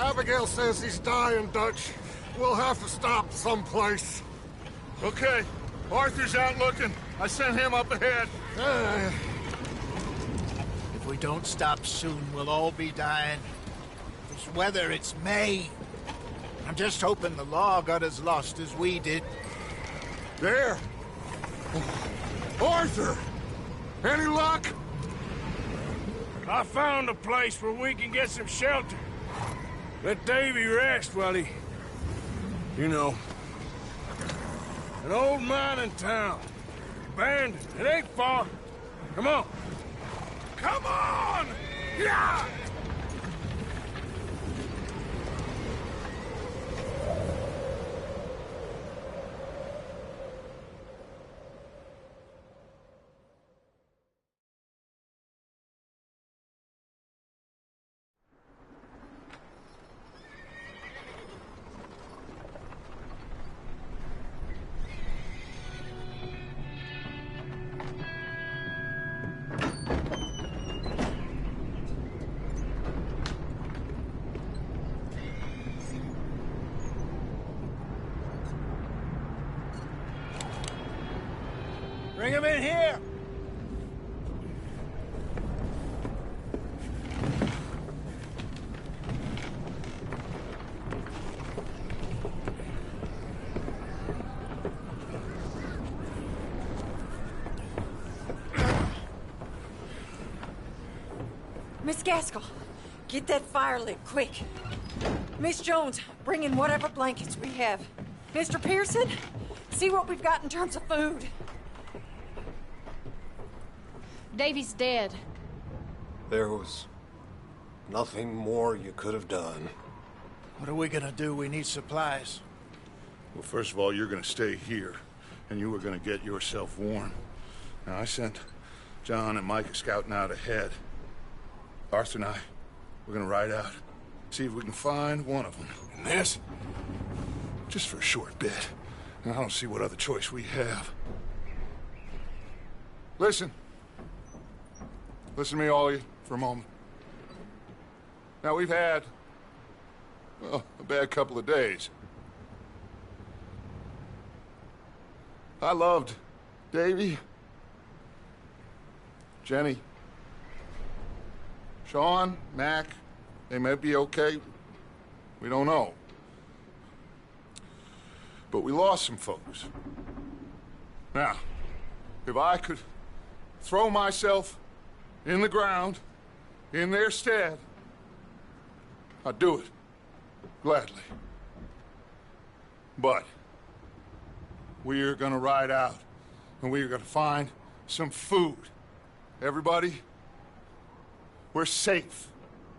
Abigail says he's dying, Dutch. We'll have to stop someplace. Okay. Arthur's out looking. I sent him up ahead. If we don't stop soon, we'll all be dying. This weather, it's May. I'm just hoping the law got as lost as we did. There! Arthur! Any luck? I found a place where we can get some shelter. Let Davy rest while he... You know. An old mining town. Abandoned. It ain't far. Come on. Come on! Yeah! Bring him in here! Miss Gaskell, get that fire lit, quick. Miss Jones, bring in whatever blankets we have. Mr. Pearson, see what we've got in terms of food. Davy's dead. There was nothing more you could have done. What are we gonna do? We need supplies. Well, first of all, you're gonna stay here, and you were gonna get yourself warm. Now, I sent John and Micah scouting out ahead. Arthur and I, we're gonna ride out, see if we can find one of them. And this, just for a short bit. And I don't see what other choice we have. Listen. Listen to me, all of you, for a moment. Now, we've had, well, a bad couple of days. I loved Davy, Jenny, Sean, Mac. They may be okay. We don't know. But we lost some folks. Now, if I could throw myself in the ground, in their stead, I'd do it, gladly. But we're gonna ride out, and we're gonna find some food. Everybody, we're safe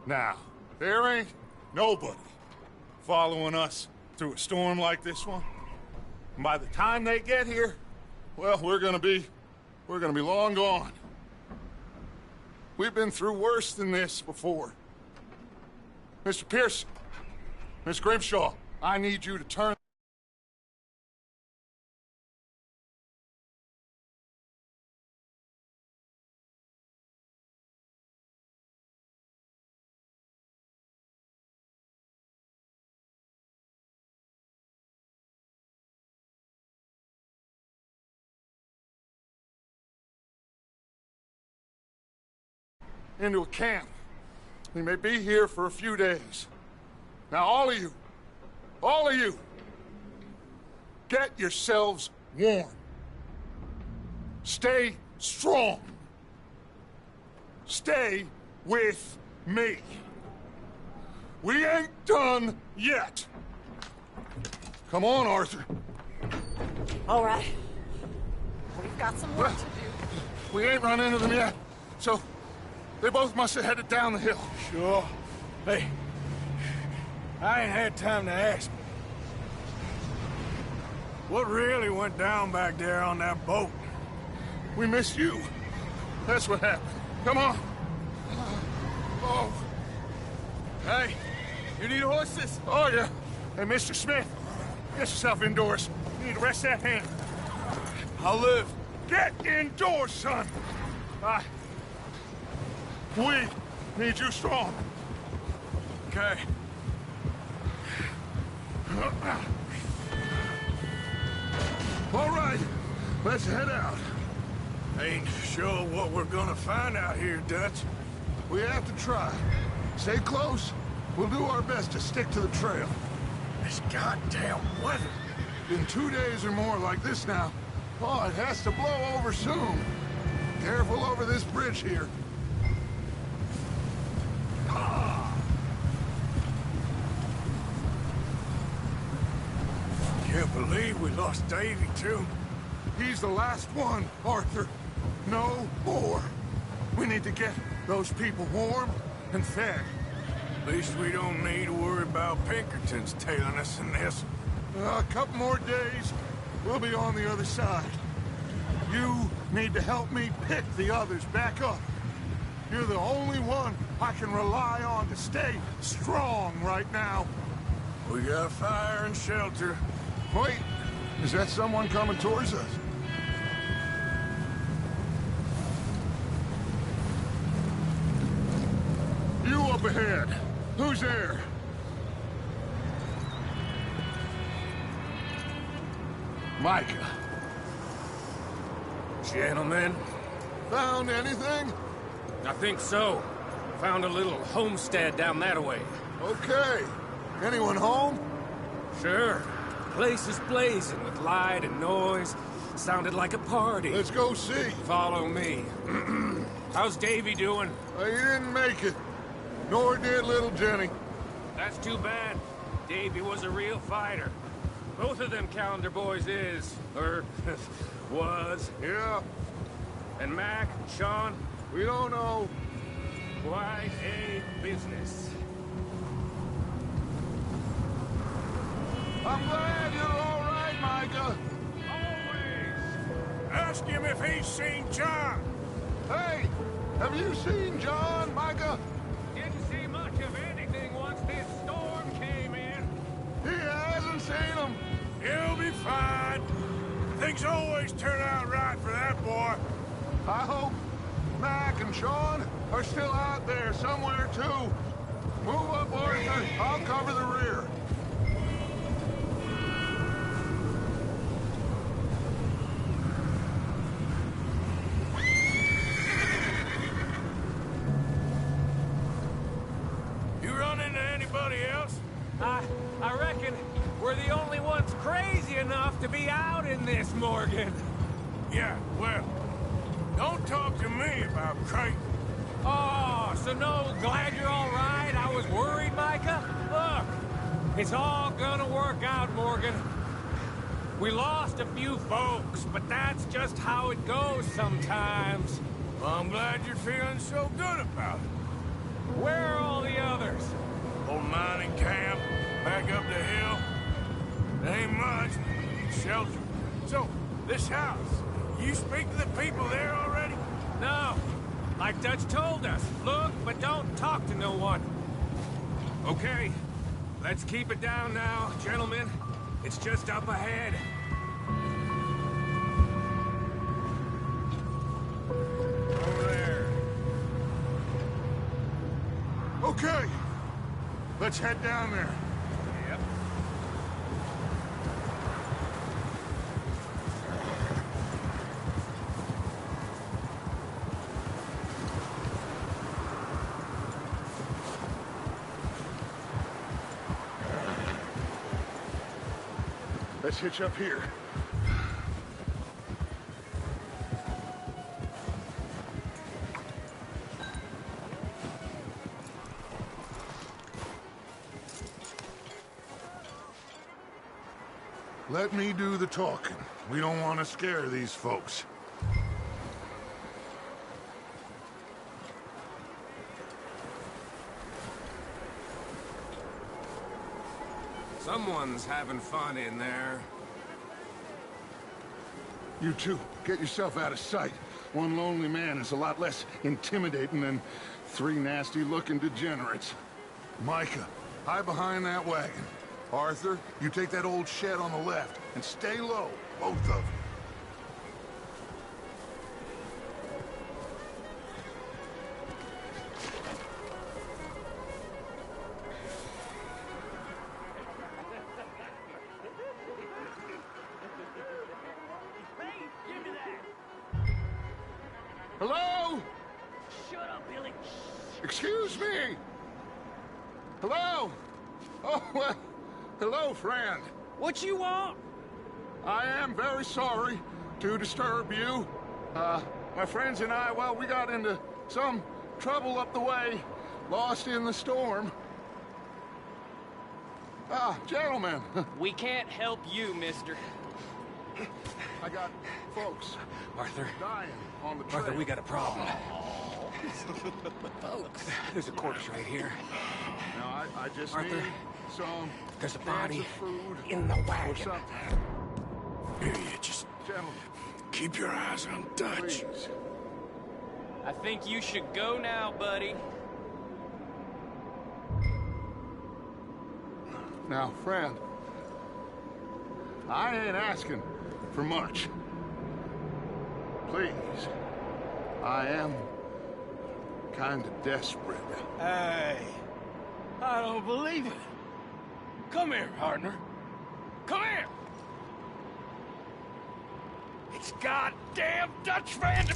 now. There ain't nobody following us through a storm like this one. And by the time they get here, well, we're gonna be long gone. We've been through worse than this before. Mr. Pearson, Miss Grimshaw, I need you to turn into a camp. We may be here for a few days. Now, all of you, get yourselves warm. Stay strong. Stay with me. We ain't done yet. Come on, Arthur. All right. We've got some work to do. We ain't run into them yet, so they both must have headed down the hill. Sure. Hey, I ain't had time to ask. What really went down back there on that boat? We missed you. That's what happened. Come on. Oh. Hey, you need horses? Oh, yeah. Hey, Mr. Smith, get yourself indoors. You need to rest that hand. I'll live. Get indoors, son. We need you strong. Okay. All right, let's head out. Ain't sure what we're gonna find out here, Dutch. We have to try. Stay close. We'll do our best to stick to the trail. This goddamn weather. Been 2 days or more like this now. Oh, it has to blow over soon. Careful over this bridge here. Can't believe we lost Davy, too. He's the last one, Arthur. No more. We need to get those people warm and fed. At least we don't need to worry about Pinkertons tailing us in this. A couple more days, we'll be on the other side. You need to help me pick the others back up. You're the only one I can rely on to stay strong right now. We got fire and shelter. Wait, is that someone coming towards us? You up ahead. Who's there? Micah. Gentlemen, Found anything? I think so. Found a little homestead down that way. Okay. Anyone home? Sure. Place is blazing with light and noise. Sounded like a party. Let's go see. Follow me. How's Davy doing? He didn't make it. Nor did little Jenny. That's too bad. Davy was a real fighter. Both of them Calendar boys is, or was. Yeah, And Mac, Sean, we don't know. quite a business. I'm glad you're all right, Micah. Always. Ask him if he's seen John. Hey, have you seen John, Micah? Didn't see much of anything once this storm came in. He hasn't seen him. He'll be fine. Things always turn out right for that boy. I hope Mac and Sean are still out there somewhere, too. Move up, Arthur. I'll cover the rear. You run into anybody else? I reckon we're the only ones crazy enough to be out in this, Morgan. Yeah, well, don't talk to me about Creighton. Oh, so no, glad you're all right. I was worried, Micah. Look, it's all gonna work out, Morgan. We lost a few folks, but that's just how it goes sometimes. Well, I'm glad you're feeling so good about it. Where are all the others? Old mining camp, back up the hill. Ain't much. Shelter. So, this house, you speak to the people there already? No, like Dutch told us. Look, but don't talk to no one. Okay, let's keep it down now, gentlemen. It's just up ahead. Over there. Okay. Let's head down there. Yep. Let's hitch up here. Let me do the talking. We don't want to scare these folks. Someone's having fun in there. You two, get yourself out of sight. One lonely man is a lot less intimidating than 3 nasty-looking degenerates. Micah, hide behind that wagon. Arthur, you take that old shed on the left, and stay low, both of you. Excuse me! Hello? Oh, well, hello, friend. What you want? I am very sorry to disturb you. My friends and I, well, we got into some trouble up the way, lost in the storm. Gentlemen. We can't help you, mister. I got folks Arthur. dying on the trail. Arthur, we got a problem. Folks. There's a corpse right here. Now, I just Arthur, need some there's a cans body of food in the or wagon. something. Here, you just Gentlemen, keep your eyes on Dutch. please. I think you should go now, buddy. Now, friend, I ain't asking for much. Please, I am kind of desperate. Hey, I don't believe it. Come here, partner. Come here. It's goddamn Dutch Van. Yeah,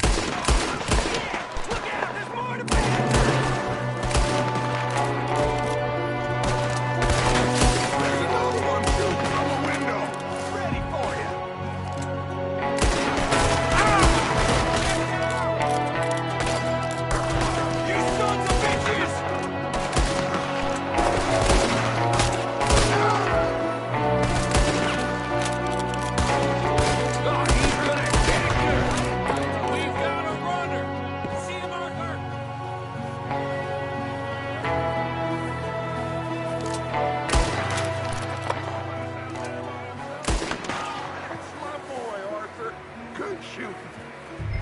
look out! There's more to be. There's another one shooting from the window. Ready for you. You sons of bitches! Oh, he's gonna get it good. We've got a runner. See him, Arthur? That's my boy, Arthur. Good shooting.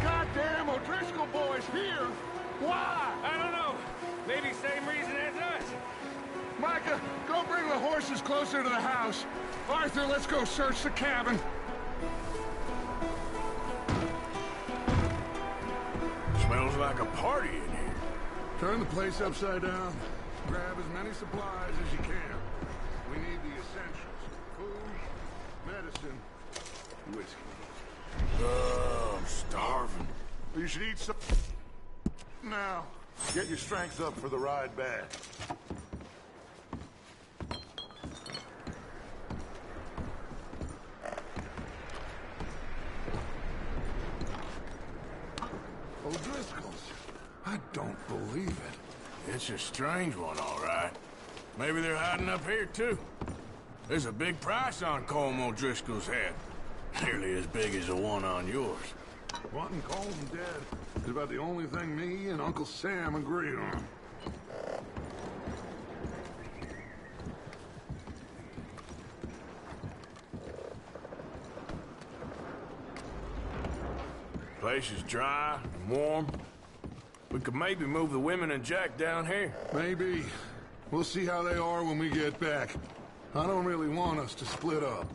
Goddamn O'Driscoll boys here. Why? I don't know. Maybe same reason as us. Micah, go bring the horses closer to the house. Arthur, let's go search the cabin. Smells like a party in here. Turn the place upside down. Grab as many supplies as you can. We need the essentials. Food, medicine, whiskey. Oh, I'm starving. You should eat some now. Get your strength up for the ride back. O'Driscoll's. I don't believe it. It's a strange one, all right. Maybe they're hiding up here, too. There's a big price on Colm O'Driscoll's head. Nearly as big as the one on yours. Wanting Colm dead is about the only thing me and Uncle Sam agree on. Place is dry and warm. We could maybe move the women and Jack down here. Maybe. We'll see how they are when we get back. I don't really want us to split up.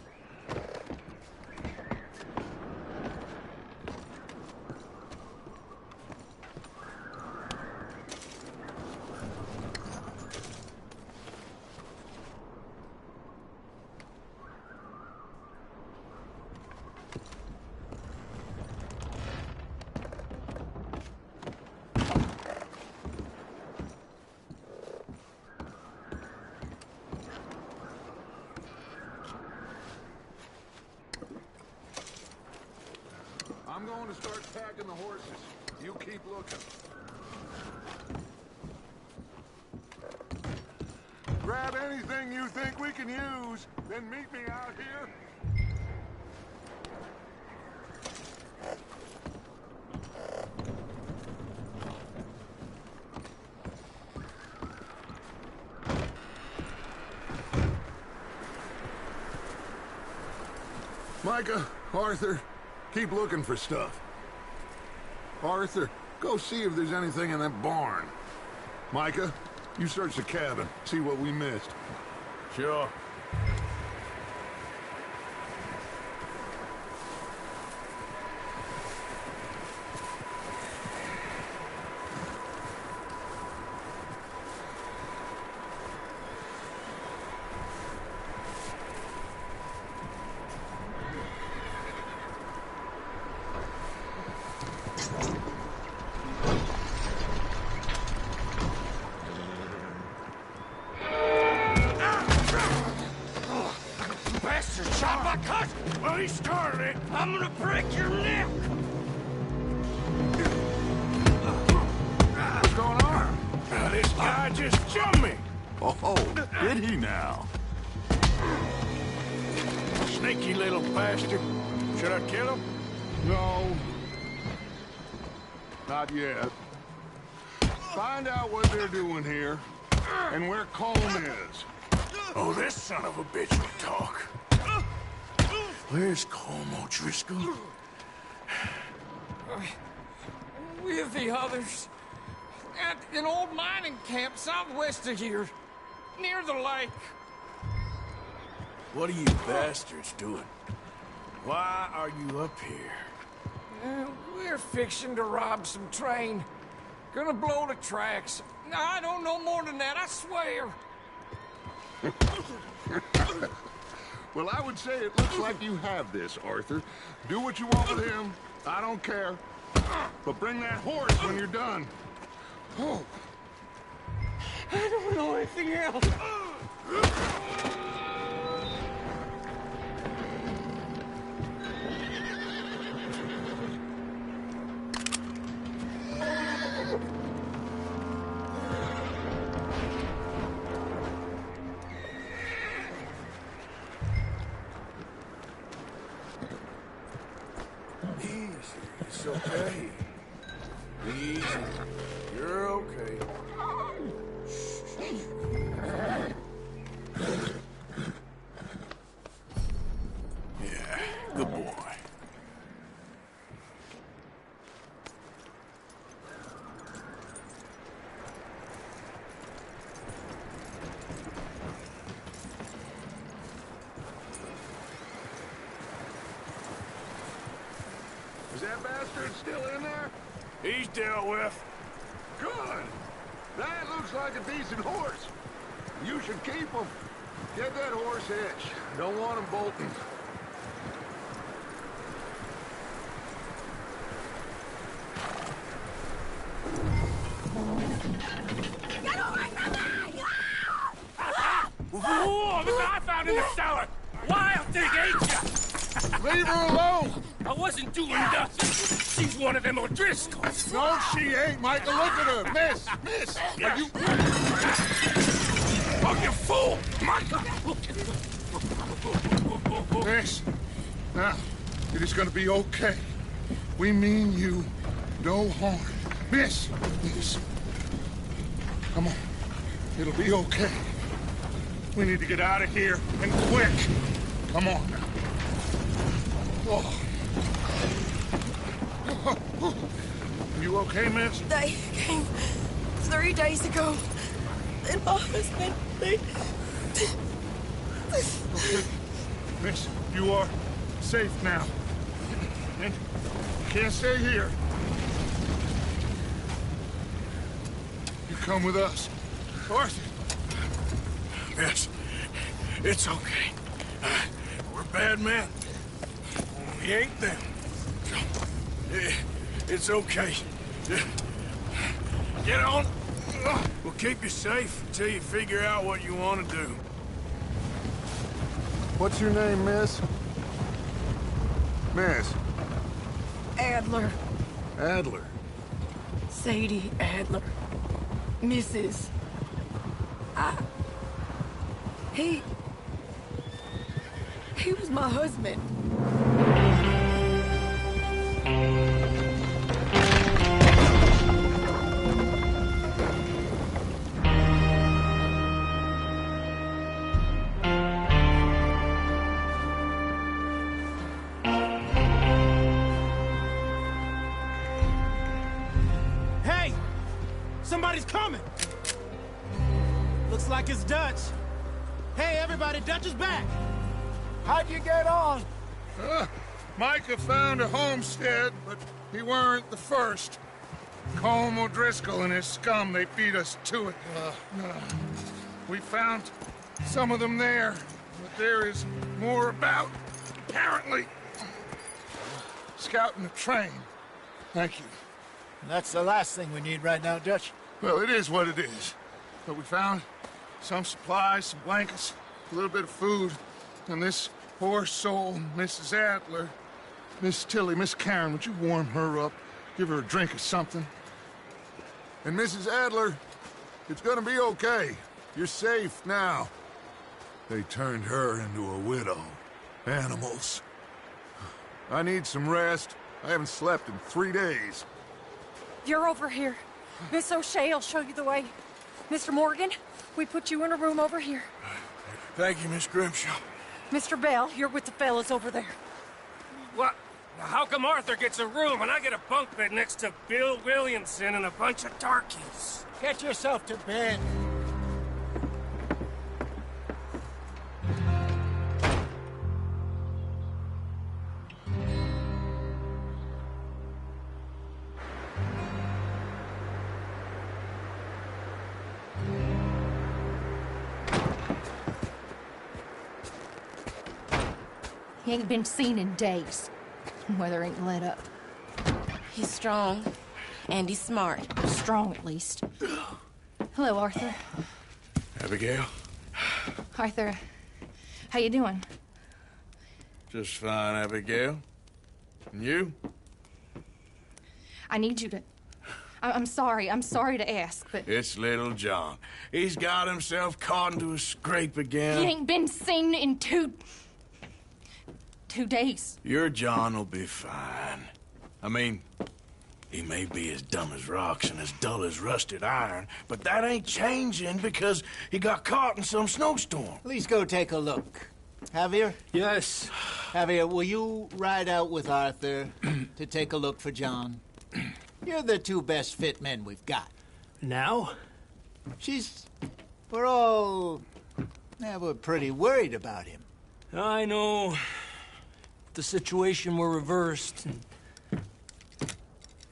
I'm going to start packing the horses. You keep looking. Grab anything you think we can use, then meet me out here. Micah, Arthur, keep looking for stuff. Arthur, go see if there's anything in that barn. Micah, you search the cabin, see what we missed. Sure. bastard shot my cousin! Well, he started it. I'm gonna break your neck! What's going on? This guy just jumped me! Oh, did he now? Sneaky little bastard. Should I kill him? No. Not yet. Find out what they're doing here, and where Colm is. Oh, this son of a bitch will talk. Where's Colm O'Driscoll? With the others. At an old mining camp southwest of here. Near the lake. What are you bastards doing? Why are you up here? We're fixing to rob some train. Gonna blow the tracks. I don't know more than that, I swear. Well, I would say it looks like you have this, Arthur. Do what you want with him. I don't care. But bring that horse when you're done. Oh. I don't know anything else. It's okay. Easy. You're okay. Yeah, good boy. Is that bastard still in there? He's dealt with. Good. That looks like a decent horse. You should keep him. Get that horse hitched. Don't want him bolting. Whoa, look what I found in the cellar! Wild thing, ain't ya? Leave her alone! I wasn't doing nothing. She's one of them O'Driscolls. No, she ain't, Michael. Look at her. Miss! Miss! Are you... Oh, you fool! Michael! Miss, now, it is gonna be okay. We mean you no harm. Miss! Miss. Come on. It'll be okay. We need to get out of here, and quick. Come on now. Oh. You okay, miss? They came 3 days ago. And my husband, they... Okay. Miss, you are safe now. And you can't stay here. You come with us. Arthur. Miss, it's okay. We're bad men. We ain't them. It's okay. Get on. We'll keep you safe until you figure out what you want to do. What's your name, miss? Miss. Adler. Adler. Sadie Adler. Mrs. He was my husband. Hey! Somebody's coming! Looks like it's Dutch. Hey, everybody, Dutch is back! How'd you get on? Micah found a homestead, but he weren't the first. Colm O'Driscoll and his scum, they beat us to it. We found some of them there, but there is more about, apparently. Scouting the train. Thank you. That's the last thing we need right now, Dutch. Well, it is what it is. But we found some supplies, some blankets, a little bit of food, and this Poor soul, Mrs. Adler. Miss Tilly, Miss Karen, would you warm her up? Give her a drink or something? And Mrs. Adler, it's gonna be okay. You're safe now. They turned her into a widow. Animals. I need some rest. I haven't slept in 3 days. You're over here. Miss O'Shea will show you the way. Mr. Morgan, we put you in a room over here. Thank you, Miss Grimshaw. Mr. Bell, you're with the fellas over there. What? How come Arthur gets a room and I get a bunk bed next to Bill Williamson and a bunch of darkies? Get yourself to bed. He ain't been seen in days. Weather ain't let up. He's strong, and he's smart. Strong, at least. Hello, Arthur. Abigail? Arthur, how you doing? Just fine, Abigail. And you? I need you to... I'm sorry to ask, but... It's little John. He's got himself caught into a scrape again. He ain't been seen in 2 days. Your John will be fine. I mean, he may be as dumb as rocks and as dull as rusted iron, but that ain't changing because he got caught in some snowstorm. Please go take a look. Javier? Yes. Javier, will you ride out with Arthur to take a look for John? You're the 2 best fit men we've got. Now? We're pretty worried about him. I know. The situation were reversed.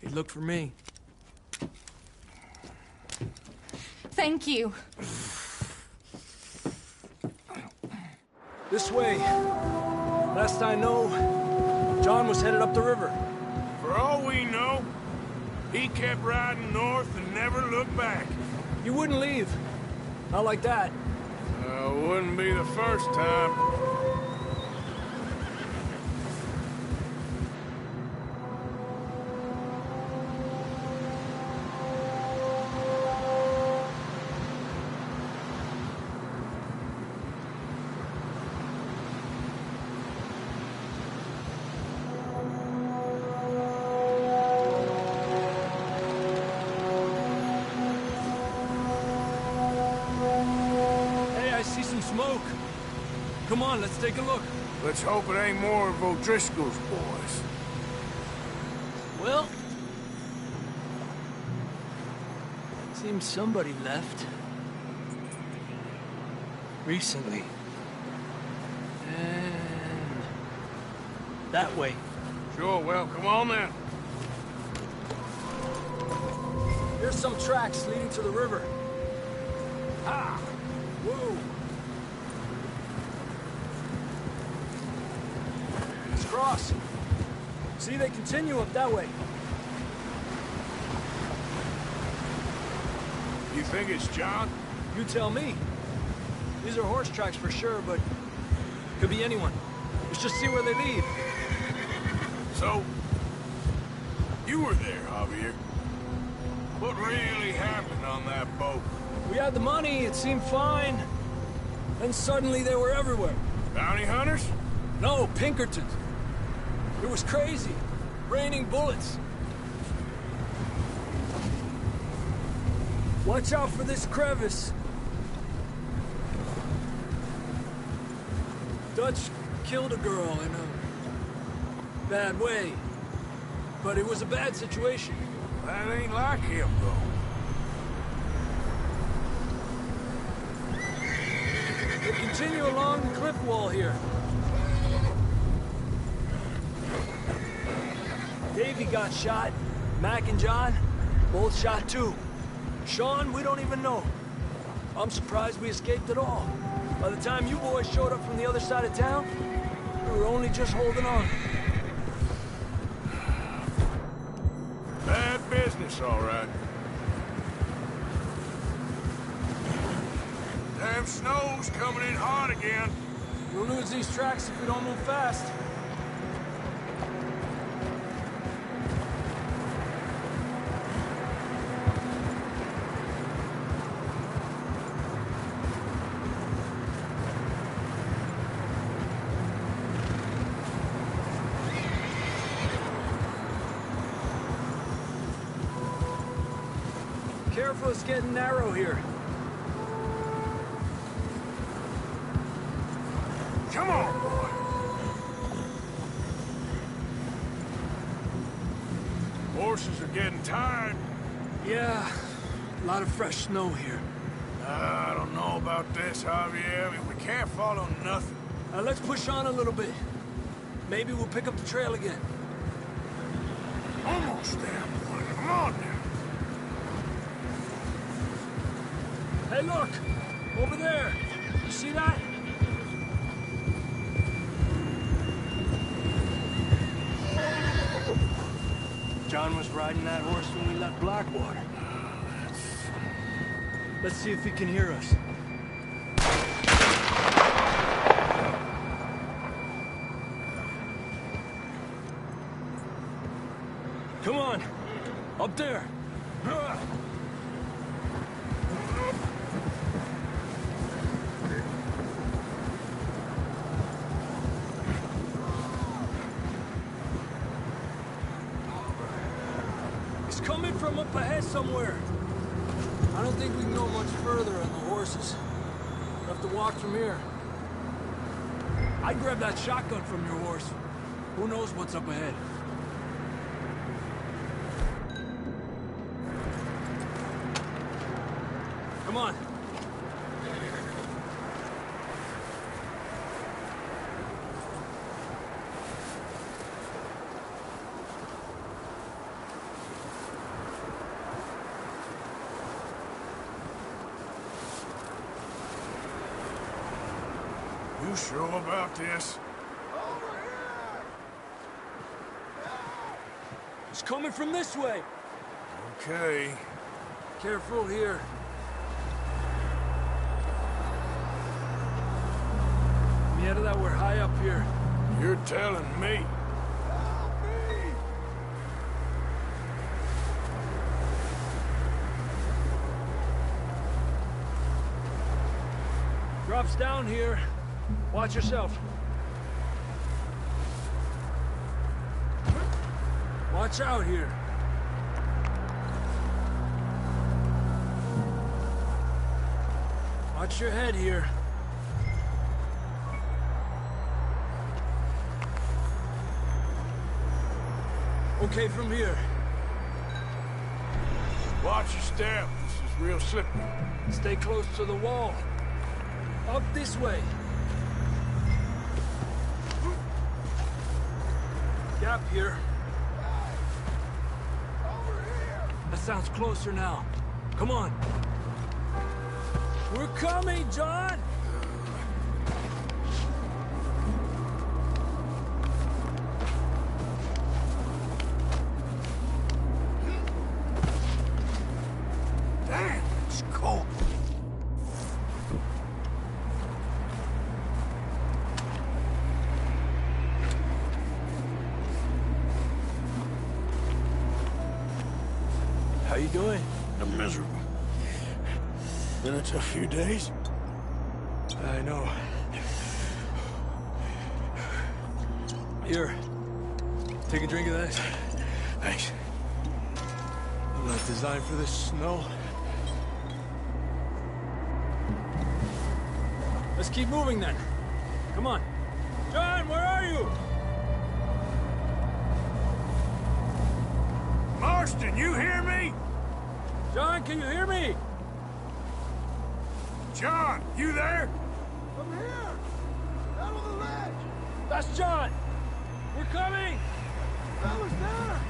He looked for me. Thank you. This way. Last I know, John was headed up the river. For all we know, he kept riding north and never looked back. He wouldn't leave. Not like that. Wouldn't be the first time. Smoke. Come on, let's take a look. Let's hope it ain't more of O'Driscoll's boys. Well, seems somebody left. Recently. And that way. Sure, well, come on then. Here's some tracks leading to the river. Ah! Whoa! Let's cross. See, they continue up that way. You think it's John? You tell me. These are horse tracks for sure, but could be anyone. Let's just see where they lead. So, you were there, Javier. What really happened on that boat? We had the money, it seemed fine. Then suddenly they were everywhere. Bounty hunters? No, Pinkertons. It was crazy. Raining bullets. Watch out for this crevice. Dutch killed a girl in a bad way. But it was a bad situation. That ain't like him, though. They continue along the cliff wall here. Davey got shot. Mac and John, both shot too. Sean, we don't even know. I'm surprised we escaped at all. By the time you boys showed up from the other side of town, we were only just holding on. Bad business, all right. Damn snow's coming in hot again. We'll lose these tracks if we don't move fast. Careful, it's getting narrow here. Come on, boy. Horses are getting tired. Yeah, a lot of fresh snow here. I don't know about this, Javier. We can't follow nothing. Let's push on a little bit. Maybe we'll pick up the trail again. Almost there, boy. Come on now. Hey, look! Over there! You see that? John was riding that horse when we left Blackwater. Let's see if he can hear us. Come on! Up there! Coming from up ahead somewhere. I don't think we can go much further on the horses. We'll have to walk from here. I'd grab that shotgun from your horse. Who knows what's up ahead? Come on. You sure about this? It's coming from this way. Okay. Careful here. Get out of that, we're high up here. You're telling me. Drops down here. Watch yourself. Watch out here. Watch your head here. Okay, from here. Watch your step. This is real slippery. Stay close to the wall. Up this way. Gap here. Over here. That sounds closer now. Come on. We're coming, John! Damn, it's cold. How you doing? I'm miserable. Been a tough few days. I know. Here. Take a drink of this. Thanks. I'm not designed for this snow. Let's keep moving then. Come on. John, where are you? Marston, you hear me? John, can you hear me? John, you there? I'm here! Out on the ledge! That's John! We're coming! Fella's there!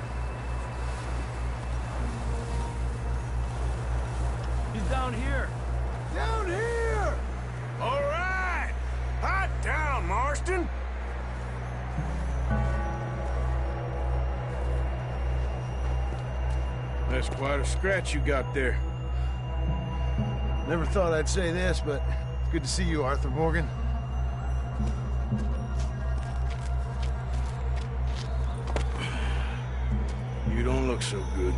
He's down here. Down here! All right! Hot down, Marston! That's quite a scratch you got there. Never thought I'd say this, but it's good to see you, Arthur Morgan. You don't look so good.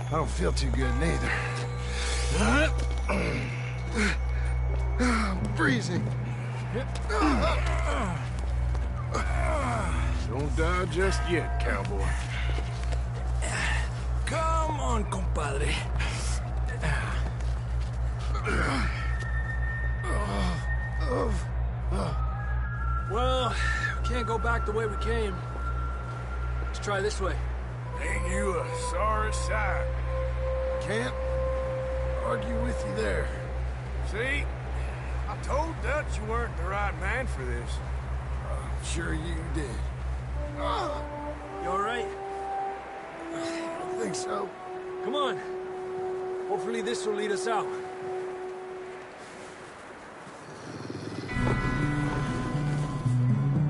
I don't feel too good neither. I'm freezing. Don't die just yet, cowboy. Come on, compadre. Well, we can't go back the way we came. Let's try this way. Ain't you a sorry sight? Can't argue with you there. See? I told Dutch you weren't the right man for this. I'm sure you did. You all right? I think so. Come on. Hopefully this will lead us out.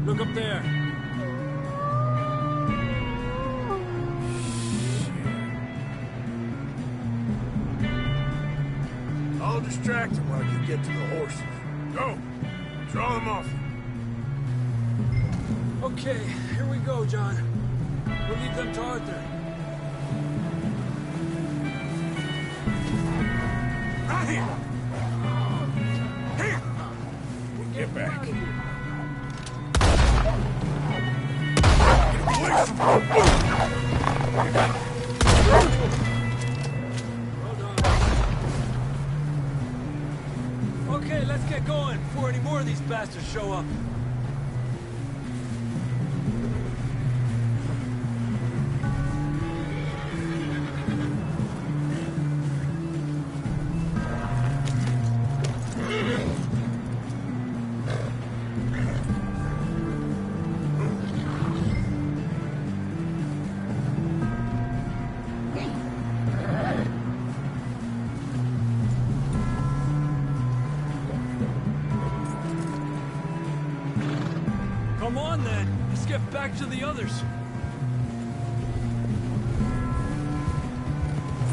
Look up there. I'll distract him while you get to the horses. Go! Draw them off. Okay, here we go, John. We'll leave them to Arthur. Right here! Here! We'll get back. Okay, let's get going before any more of these bastards show up. Come on, then. Let's get back to the others.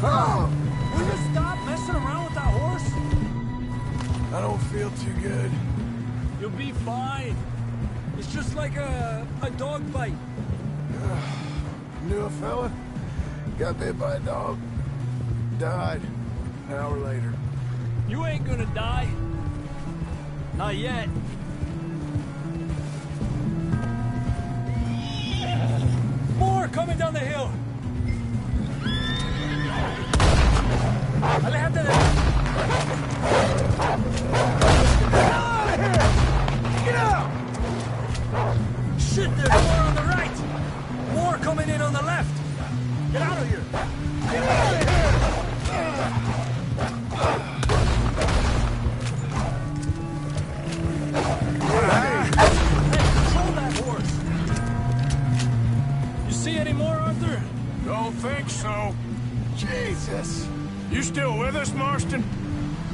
Oh! Will you stop messing around with that horse? I don't feel too good. You'll be fine. It's just like a dog bite. Knew a fella, got bit by a dog, died an hour later. You ain't gonna die. Not yet. More coming down the hill. Alejate de... Get out of here! Get out! Shit, there's more on the right. More coming in on the left. Get out of here. Get out of here! Hey, control that horse. You see any more, Arthur? Don't think so. Jesus. You still with us, Marston?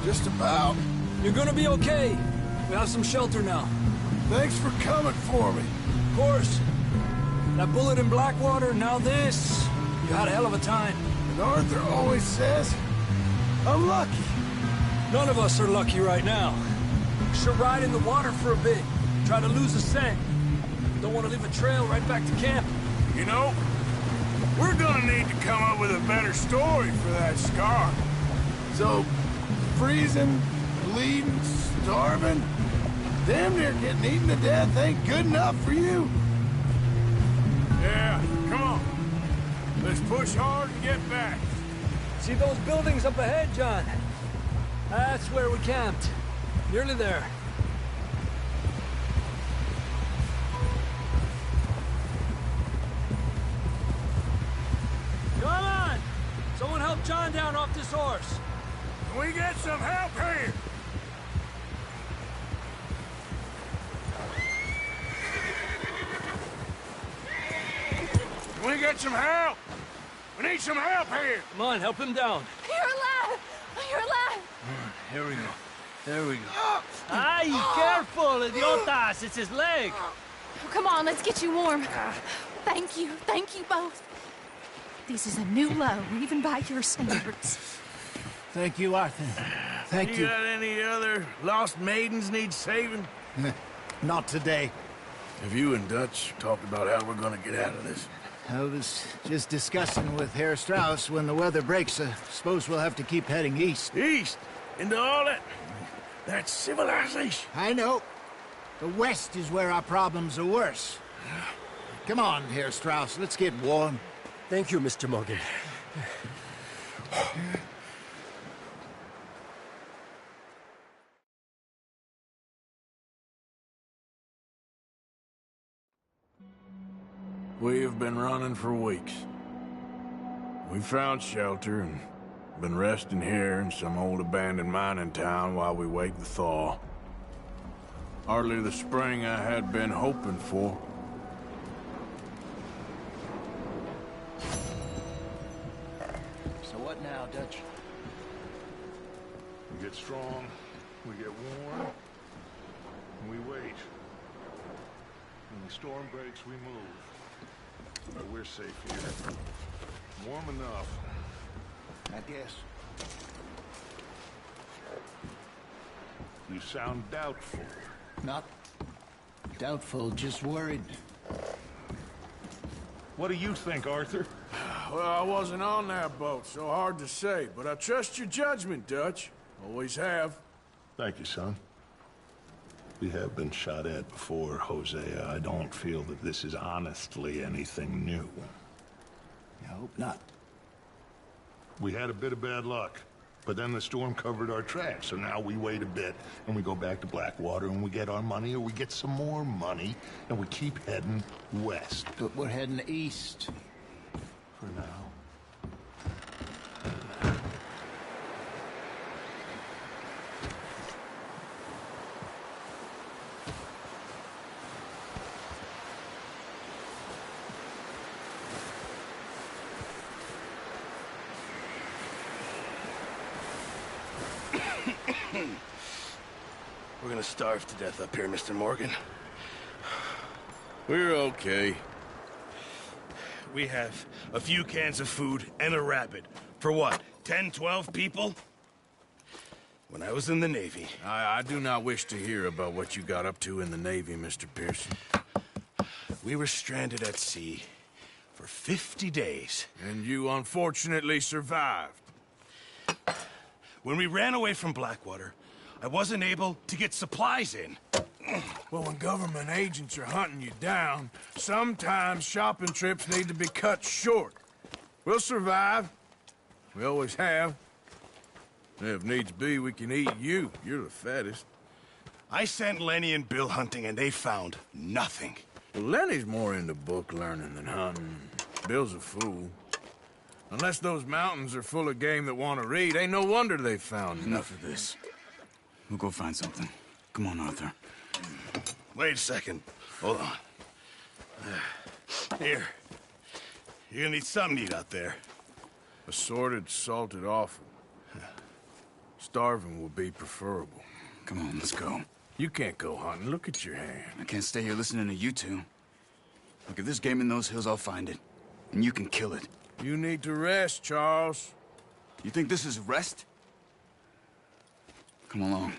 Just about. You're gonna be okay. We have some shelter now. Thanks for coming for me. Of course. That bullet in Blackwater, now this. You had a hell of a time. And Arthur always says, I'm lucky. None of us are lucky right now. Should ride in the water for a bit. Try to lose a scent. Don't want to leave a trail right back to camp. You know, we're gonna need to come up with a better story for that scar. So, freezing, bleeding, starving, damn near getting eaten to death ain't good enough for you. Yeah, come on. Let's push hard and get back. See those buildings up ahead, John? That's where we camped. Nearly there. Come on! Someone help John down off this horse. Can we get some help here? Can we get some help? We need some help here. Come on, help him down. You're alive! You're alive! Here we go. There we go. Ay, careful, idiotas! It's his leg. Oh, come on, let's get you warm. Thank you both. This is a new low, even by your standards. Thank you, Arthur. Thank you. You got any other lost maidens need saving? Not today. Have you and Dutch talked about how we're gonna get out of this? I was just discussing with Herr Strauss when the weather breaks. Suppose we'll have to keep heading east. East? Into all that... That's civilization. I know. The west is where our problems are worse. Come on, Herr Strauss, let's get warm. Thank you, Mr. Morgan. We have been running for weeks. We found shelter and been resting here in some old abandoned mining town while we wait the thaw. Hardly the spring I had been hoping for. So what now, Dutch? We get strong, we get warm, and we wait. When the storm breaks, we move. But we're safe here. Warm enough. I guess. You sound doubtful. Not doubtful, just worried. What do you think, Arthur? Well, I wasn't on that boat, so hard to say, but I trust your judgment, Dutch. Always have. Thank you, son. We have been shot at before, Hosea. I don't feel that this is honestly anything new. I hope not. We had a bit of bad luck, but then the storm covered our tracks, so now we wait a bit, and we go back to Blackwater, and we get our money, or we get some more money, and we keep heading west. But we're heading east. For now. We're gonna starve to death up here, Mr. Morgan. We're okay. We have a few cans of food and a rabbit. For what, 10, 12 people? When I was in the Navy... I do not wish to hear about what you got up to in the Navy, Mr. Pearson. We were stranded at sea for 50 days. And you unfortunately survived. When we ran away from Blackwater, I wasn't able to get supplies in. Well, when government agents are hunting you down, sometimes shopping trips need to be cut short. We'll survive. We always have. If needs be, we can eat you. You're the fattest. I sent Lenny and Bill hunting, and they found nothing. Well, Lenny's more into book learning than hunting. Bill's a fool. Unless those mountains are full of game that want to read, ain't no wonder they found Enough of this. We'll go find something. Come on, Arthur. Wait a second. Hold on. Here. You're gonna need something to eat out there. Assorted, salted offal. Starving will be preferable. Come on, let's go. You can't go hunting. Look at your hand. I can't stay here listening to you two. Look, if there's game in those hills, I'll find it. And you can kill it. You need to rest, Charles. You think this is rest? Come along.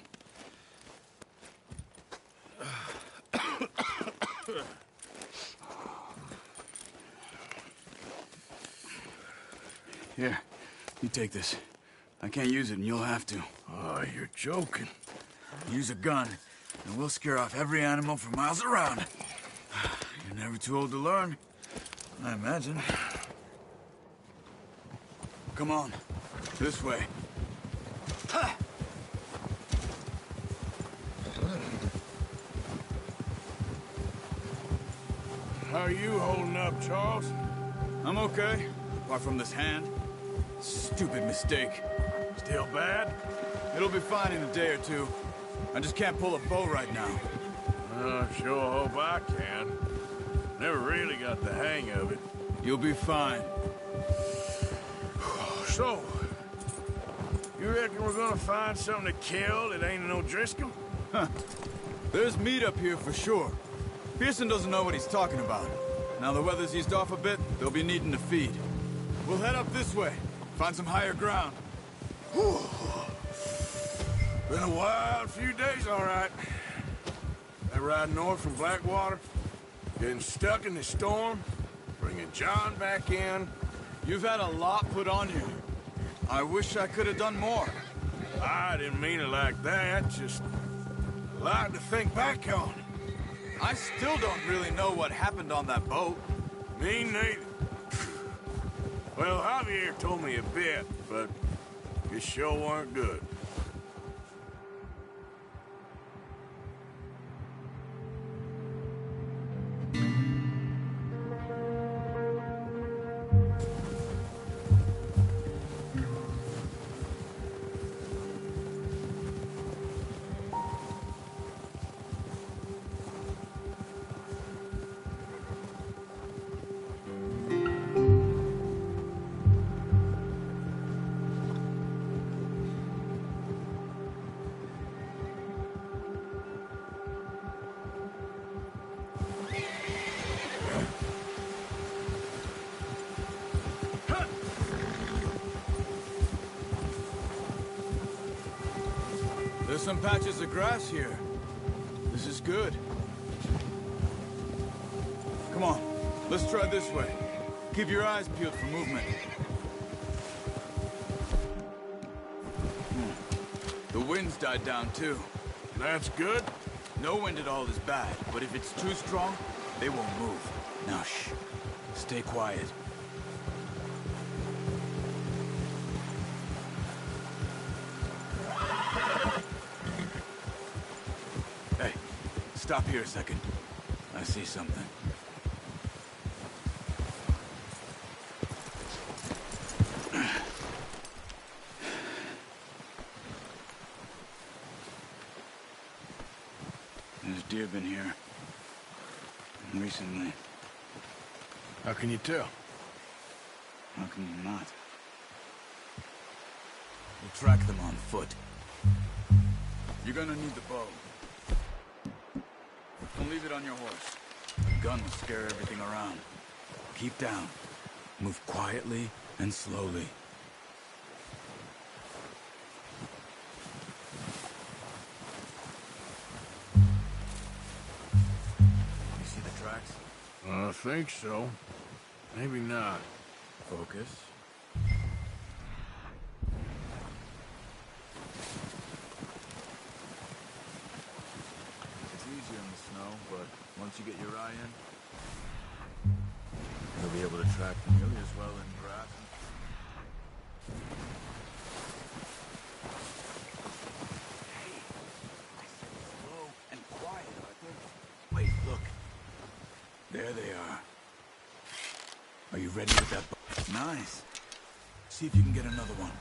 Here, you take this. I can't use it, and you'll have to. Oh, you're joking. Use a gun, and we'll scare off every animal for miles around. You're never too old to learn, I imagine. Come on, this way. How are you holding up, Charles? I'm okay, apart from this hand. Stupid mistake. Still bad? It'll be fine in a day or two. I just can't pull a bow right now. I sure hope I can. Never really got the hang of it. You'll be fine. So, you reckon we're gonna find something to kill that ain't no Driscoll? Huh. There's meat up here for sure. Pearson doesn't know what he's talking about. Now the weather's eased off a bit, they'll be needing to feed. We'll head up this way, find some higher ground. Been a wild few days, all right. That ride north from Blackwater, getting stuck in the storm, bringing John back in. You've had a lot put on you. I wish I could have done more. I didn't mean it like that, just a lot to think back on. I still don't really know what happened on that boat. Me neither. Well, Javier told me a bit, but it sure weren't good. There's some patches of grass here. This is good. Come on, let's try this way. Keep your eyes peeled for movement. The wind's died down too. That's good. No wind at all is bad, but if it's too strong, they won't move. Now shh, stay quiet. Hey, stop here a second. I see something. There's deer been here. Recently. How can you tell? How can you not? We'll track them on foot. You're gonna need the bow. Don't leave it on your horse. The gun will scare everything around. Keep down. Move quietly and slowly. You see the tracks? I think so. Maybe not. Focus. It's easier in the snow, but once you get your eye in, you'll be able to track nearly as well in grass. Hey, I said slow and quiet, Arthur. Wait, look. There they are. Are you ready with that bow? Nice. See if you can get another one.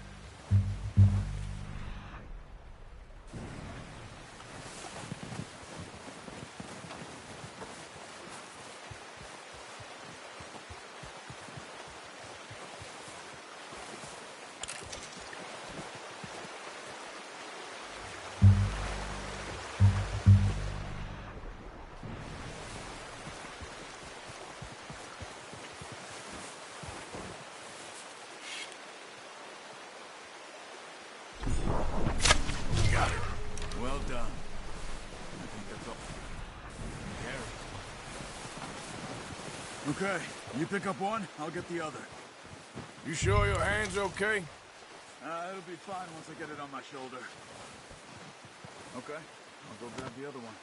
Got it. Well done. I think that's all. Carry. Okay, you pick up one, I'll get the other. You sure your hand's okay? It'll be fine once I get it on my shoulder. Okay, I'll go grab the other one.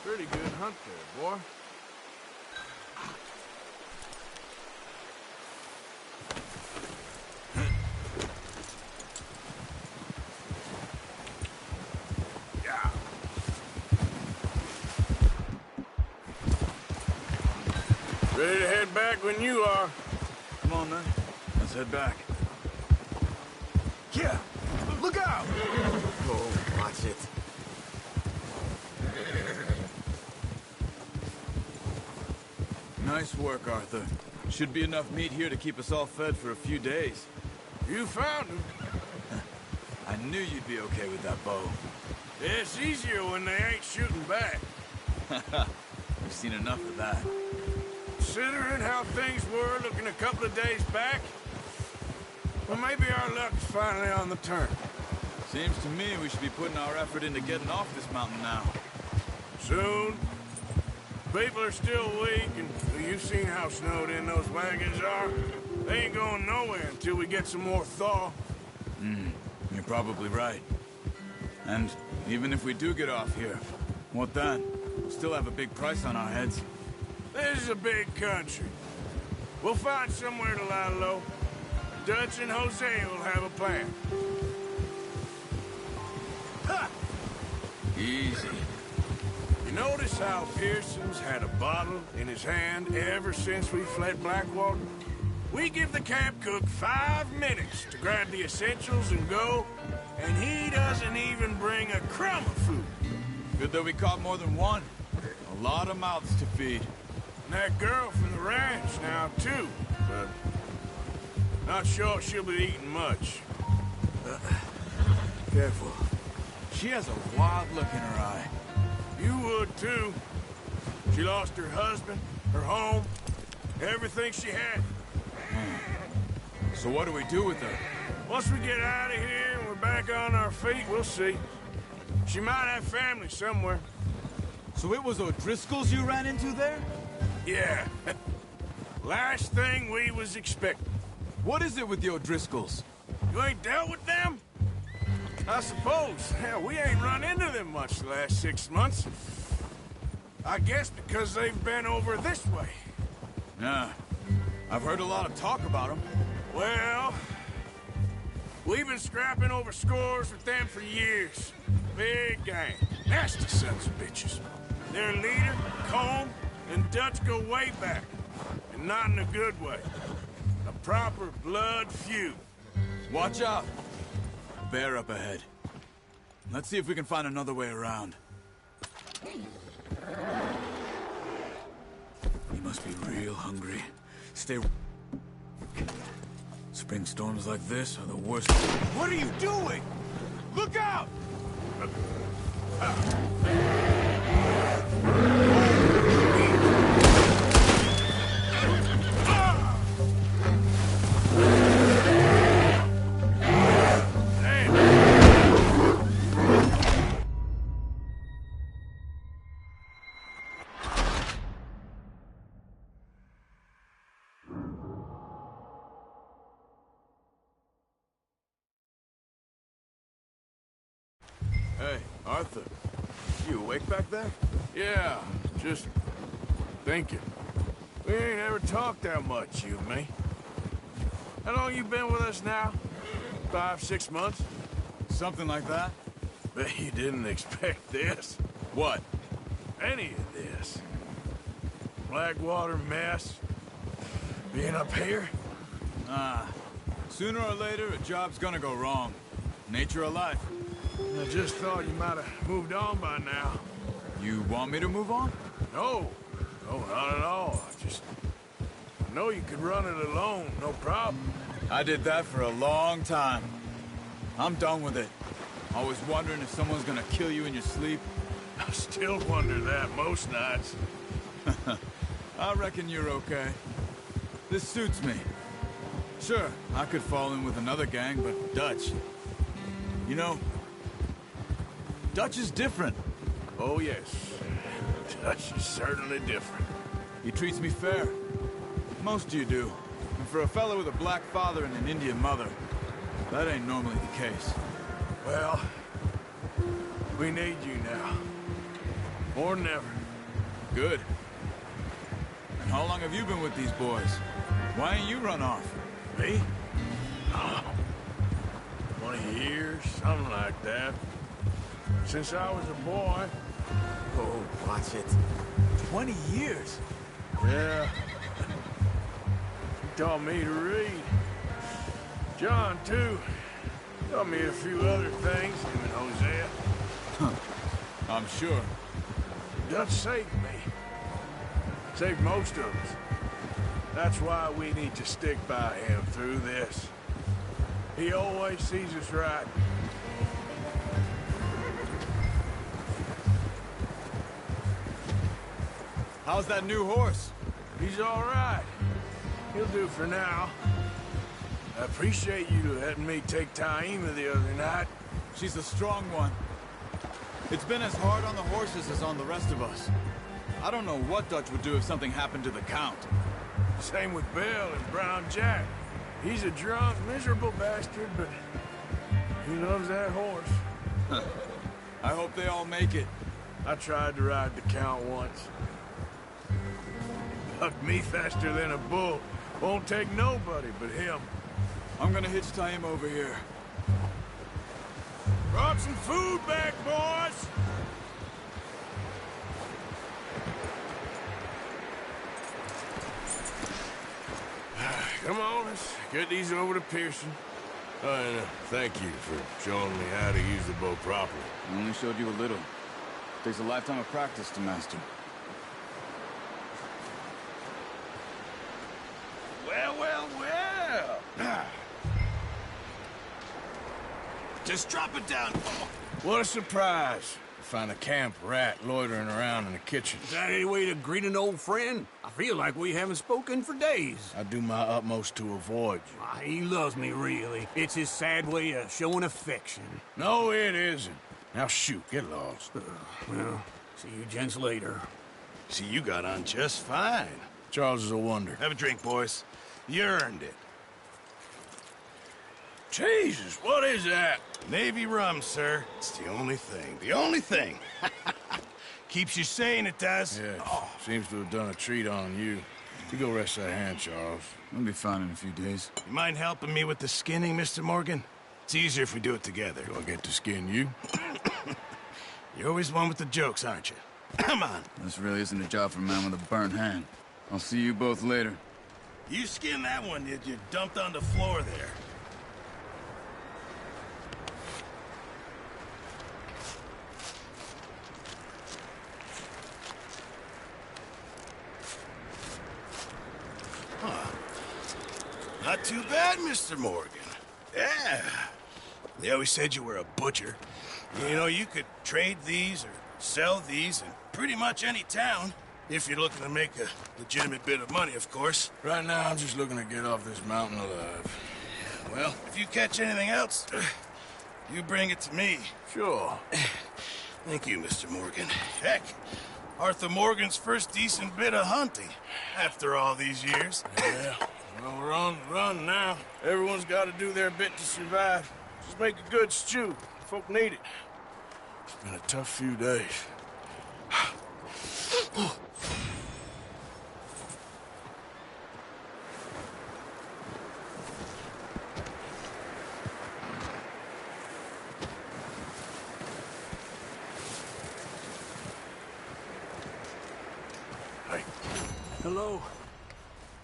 Pretty good hunt there, boy. Yeah. Ready to head back when you are. Come on, then. Let's head back. Yeah! Look out! Oh, watch it. Nice work, Arthur. Should be enough meat here to keep us all fed for a few days. You found him. I knew you'd be okay with that bow. It's easier when they ain't shooting back. We've seen enough of that. Considering how things were looking a couple of days back, well, maybe our luck's finally on the turn. Seems to me we should be putting our effort into getting off this mountain now. Soon. People are still weak, and you've seen how snowed in those wagons are. They ain't going nowhere until we get some more thaw. You're probably right. And even if we do get off here, what then? We'll still have a big price on our heads. This is a big country. We'll find somewhere to lie low. Dutch and Jose will have a plan. Ha! Easy. You notice how Pearson's had a bottle in his hand ever since we fled Blackwater? We give the camp cook 5 minutes to grab the essentials and go, and he doesn't even bring a crumb of food. Good that we caught more than one. A lot of mouths to feed. And that girl from the ranch now, too, but not sure she'll be eating much. Careful. She has a wild look in her eye. You would, too. She lost her husband, her home, everything she had. So what do we do with her? Once we get out of here and we're back on our feet, we'll see. She might have family somewhere. So it was O'Driscoll's you ran into there? Yeah. Last thing we was expecting. What is it with the O'Driscolls? You ain't dealt with them? I suppose. Hell, we ain't run into them much the last 6 months. I guess because they've been over this way. Nah. I've heard a lot of talk about them. Well, we've been scrapping over scores with them for years. Big gang. Nasty sons of bitches. Their leader, Colm, and Dutch go way back. And not in a good way. A proper blood feud. Watch out. Bear up ahead. Let's see if we can find another way around. He must be real hungry. Stay... Spring storms like this are the worst. What are you doing? Look out! Hey, Arthur. You awake back there? Yeah, just thinking. We ain't ever talked that much, you and me. How long you been with us now? 5, 6 months? Something like that. Bet you didn't expect this. What? Any of this. Blackwater mess. Being up here? Sooner or later, a job's gonna go wrong. Nature of life. I just thought you might have moved on by now. You want me to move on? No. No, not at all. I know you could run it alone, no problem. I did that for a long time. I'm done with it. Always wondering if someone's gonna kill you in your sleep. I still wonder that most nights. I reckon you're okay. This suits me. Sure, I could fall in with another gang, but Dutch... You know, Dutch is different. Oh, yes. Dutch is certainly different. He treats me fair. Most of you do. And for a fella with a black father and an Indian mother, that ain't normally the case. Well, we need you now. More than ever. Good. And how long have you been with these boys? Why ain't you run off? Me? Oh, 20 years, something like that. Since I was a boy. Oh, watch it. 20 years? Yeah. He taught me to read. John, too. Taught me a few other things, him and Hosea. I'm sure. Dutch saved me. Saved most of us. That's why we need to stick by him through this. He always sees us right. How's that new horse? He's all right. He'll do for now. I appreciate you letting me take Taima the other night. She's a strong one. It's been as hard on the horses as on the rest of us. I don't know what Dutch would do if something happened to the Count. Same with Bill and Brown Jack. He's a drunk, miserable bastard, but he loves that horse. I hope they all make it. I tried to ride the Count once. Bucked me faster than a bull. Won't take nobody but him. I'm gonna hitch Taima over here. Brought some food back, boys! Come on, let's get these over to Pearson. And thank you for showing me how to use the bow properly. I only showed you a little. Takes a lifetime of practice to master. Well, well, well! Just drop it down. What a surprise. Find a camp rat loitering around in the kitchen. Is that any way to greet an old friend? I feel like we haven't spoken for days. I do my utmost to avoid you. He loves me, really. It's his sad way of showing affection. No, it isn't. Now shoot, get lost. Well, see you gents later. See, you got on just fine. Charles is a wonder. Have a drink, boys. You earned it. Jesus, what is that? Navy rum, sir. It's the only thing. The only thing. Keeps you sane, it does. Yeah, seems to have done a treat on you. You go rest that hand, Charles. I'll be fine in a few days. You mind helping me with the skinning, Mr. Morgan? It's easier if we do it together. Do I get to skin you? You're always one with the jokes, aren't you? Come on. This really isn't a job for a man with a burnt hand. I'll see you both later. You skinned that one, did you? Dumped on the floor there. Not too bad, Mr. Morgan. Yeah. They always said you were a butcher. You know, you could trade these or sell these in pretty much any town. If you're looking to make a legitimate bit of money, of course. Right now, I'm just looking to get off this mountain alive. Well, if you catch anything else, you bring it to me. Sure. Thank you, Mr. Morgan. Heck, Arthur Morgan's first decent bit of hunting after all these years. Yeah. Well, we're on the run now. Everyone's got to do their bit to survive. Just make a good stew. Folk need it. It's been a tough few days. Hello.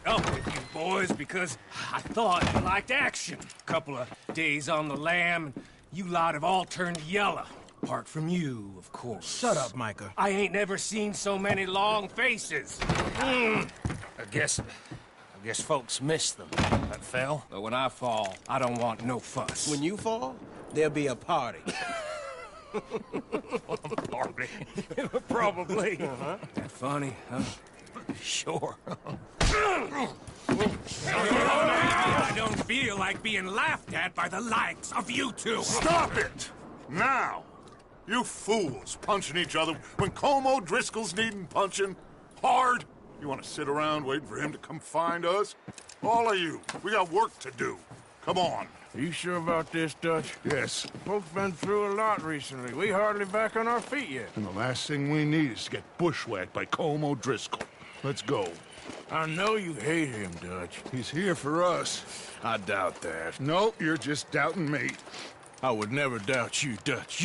Up with you boys because I thought you liked action. Couple of days on the lam, and you lot have all turned yellow. Apart from you, of course. Shut up, Micah. I ain't never seen so many long faces. I guess folks miss them. That fell. But when I fall, I don't want no fuss. When you fall, there'll be a party. Party. Probably. That funny, huh? Sure. I don't feel like being laughed at by the likes of you two. Stop it! Now! You fools punching each other when Como Driscoll's needing punching. Hard! You want to sit around waiting for him to come find us? All of you, we got work to do. Come on. Are you sure about this, Dutch? Yes. Folks been through a lot recently. We hardly back on our feet yet. And the last thing we need is to get bushwhacked by Como Driscoll. Let's go. I know you hate him, Dutch. He's here for us. I doubt that. No, you're just doubting me. I would never doubt you, Dutch.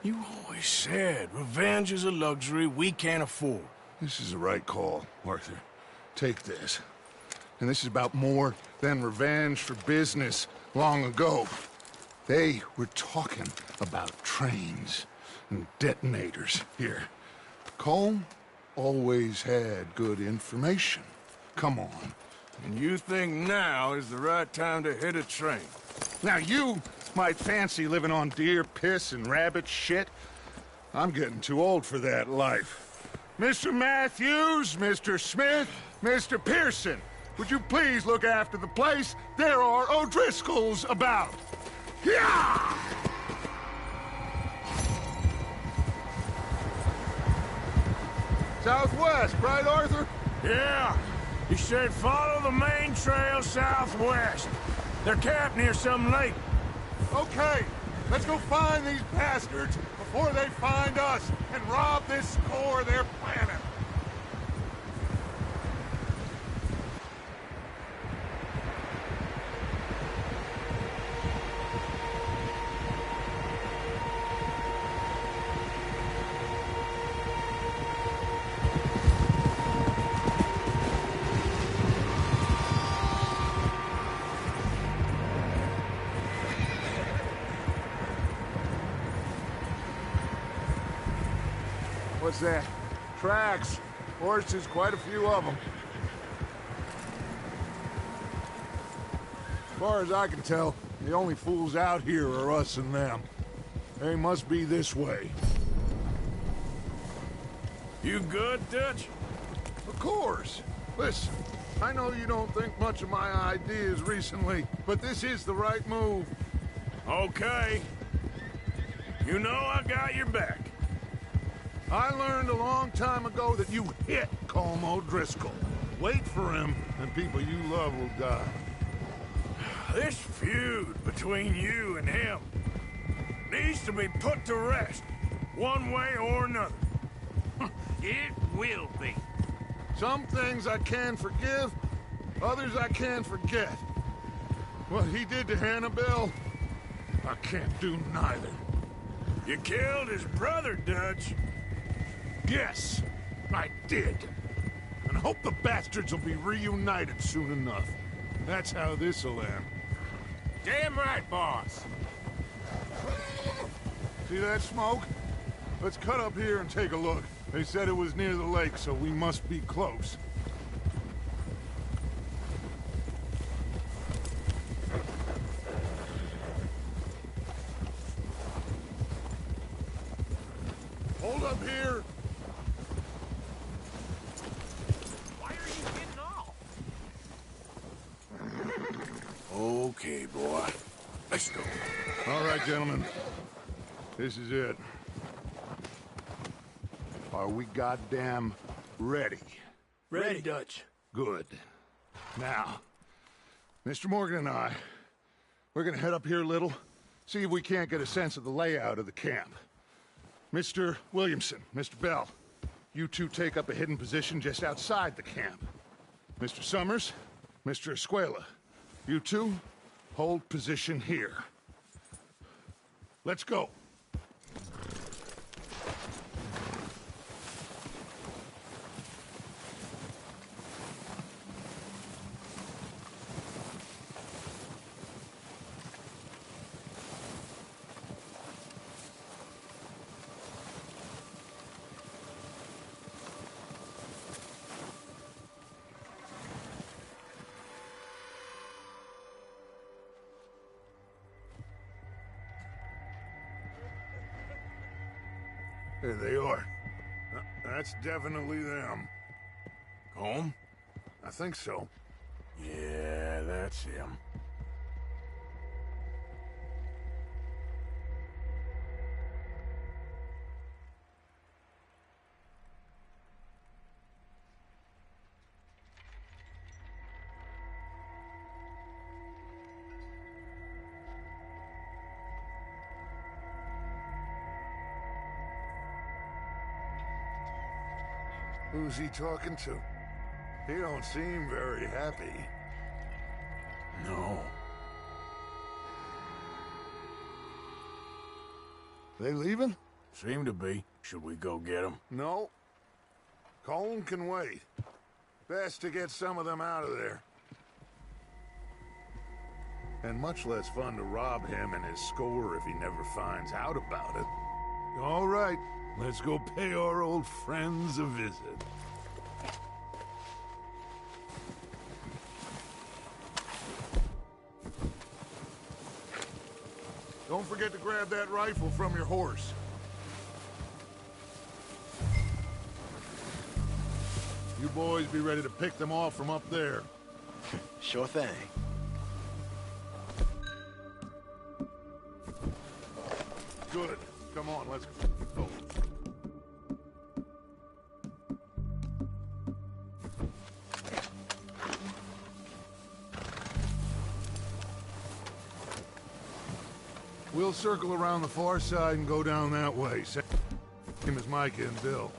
You always said revenge is a luxury we can't afford. This is the right call, Arthur. Take this. And this is about more than revenge for business long ago. They were talking about trains and detonators here. Colm always had good information. Come on. And you think now is the right time to hit a train? Now you might fancy living on deer piss and rabbit shit. I'm getting too old for that life. Mr. Matthews, Mr. Smith, Mr. Pearson, would you please look after the place? There are O'Driscolls about. Yeah! Southwest, right, Arthur? Yeah. He said follow the main trail southwest. They're camped near some lake. Okay, let's go find these bastards before they find us and rob this core they're planning. What's that? Tracks. Horses, quite a few of them. As far as I can tell, the only fools out here are us and them. They must be this way. You good, Dutch? Of course. Listen, I know you don't think much of my ideas recently, but this is the right move. Okay. You know I got your back. I learned a long time ago that you hit Colm O'Driscoll. Wait for him, and people you love will die. This feud between you and him needs to be put to rest, one way or another. It will be. Some things I can forgive, others I can't forget. What he did to Annabelle, I can't do neither. You killed his brother, Dutch. Yes, I did. And I hope the bastards will be reunited soon enough. That's how this'll end. Damn right, boss. See that smoke? Let's cut up here and take a look. They said it was near the lake, so we must be close. Hold up here. Why are you getting off? Okay, boy. Let's go. All right, gentlemen. This is it. Are we goddamn ready? Ready, Dutch. Good. Now, Mr. Morgan and I, we're gonna head up here a little, see if we can't get a sense of the layout of the camp. Mr. Williamson, Mr. Bell, you two take up a hidden position just outside the camp. Mr. Summers, Mr. Escuela, you two hold position here. Let's go. There they are. That's definitely them. Home? I think so. Yeah, that's him. Who's he talking to? He don't seem very happy. No. They leaving? Seem to be. Should we go get them? No. Colm can wait. Best to get some of them out of there. and much less fun to rob him and his score if he never finds out about it. All right, let's go pay our old friends a visit. Don't forget to grab that rifle from your horse. You boys be ready to pick them off from up there. Sure thing. Good. Come on, let's go. We'll circle around the far side and go down that way. Same as Micah and Bill.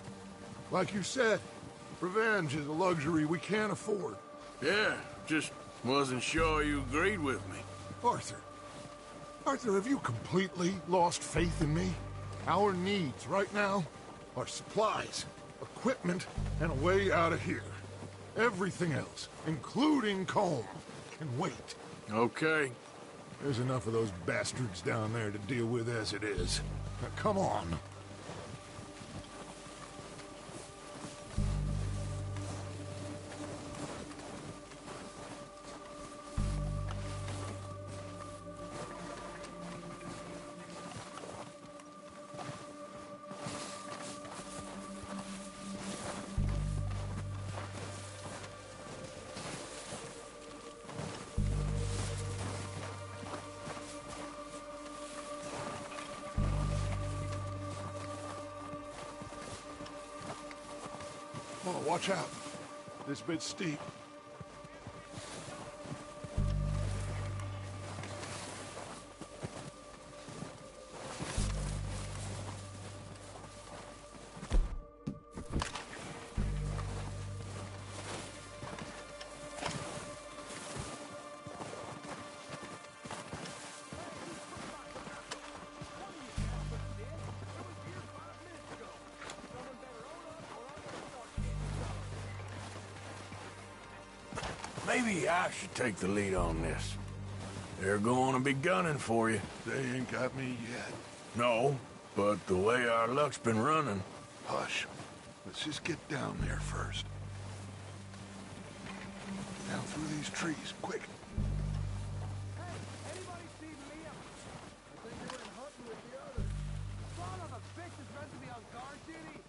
Like you said, revenge is a luxury we can't afford. Yeah, just wasn't sure you agreed with me. Arthur, have you completely lost faith in me? Our needs right now are supplies, equipment, and a way out of here. Everything else, including Combe, can wait. Okay. There's enough of those bastards down there to deal with as it is. Now, come on. Oh, watch out. This bit's steep. Maybe I should take the lead on this. They're going to be gunning for you. They ain't got me yet. No, but the way our luck's been running... Hush. Let's just get down there first. Down through these trees, quick. Hey, anybody see Liam? I think they went hunting with the others. Son of a bitch is meant to be on guard duty.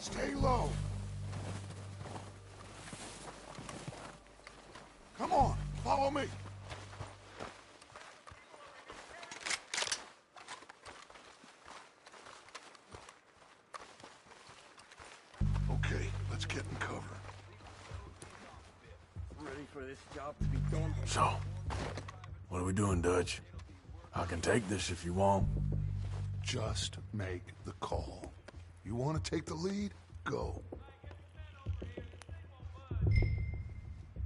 Stay low. Come on, follow me. Okay, let's get in cover. Ready for this job to be done. So, what are we doing, Dutch? I can take this if you want. Just make the call. You want to take the lead? Go.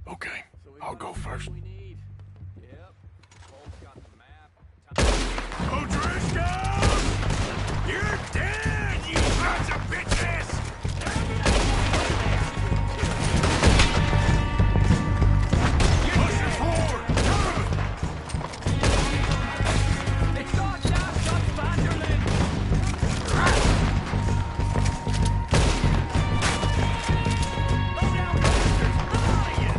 Okay, I'll go first. You're dead, you sons of bitches! Push forward! It's not now, shot Vanderlyn! Go down, bastards! Come on, you!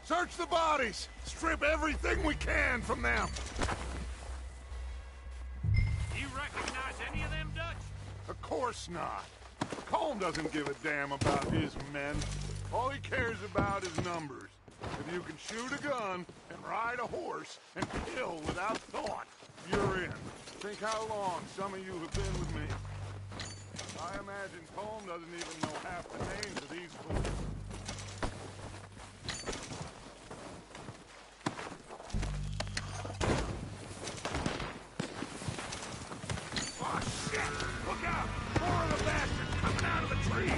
Search the bodies! Strip everything we can from them! You recognize any of them, Dutch? Of course not. Colm doesn't give a damn about his men. All he cares about is numbers. If you can shoot a gun and ride a horse and kill without thought, you're in. Think how long some of you have been with me. I imagine Colm doesn't even know half the names of these fools. Oh, shit! Look out! More of the bastards coming out of the tree!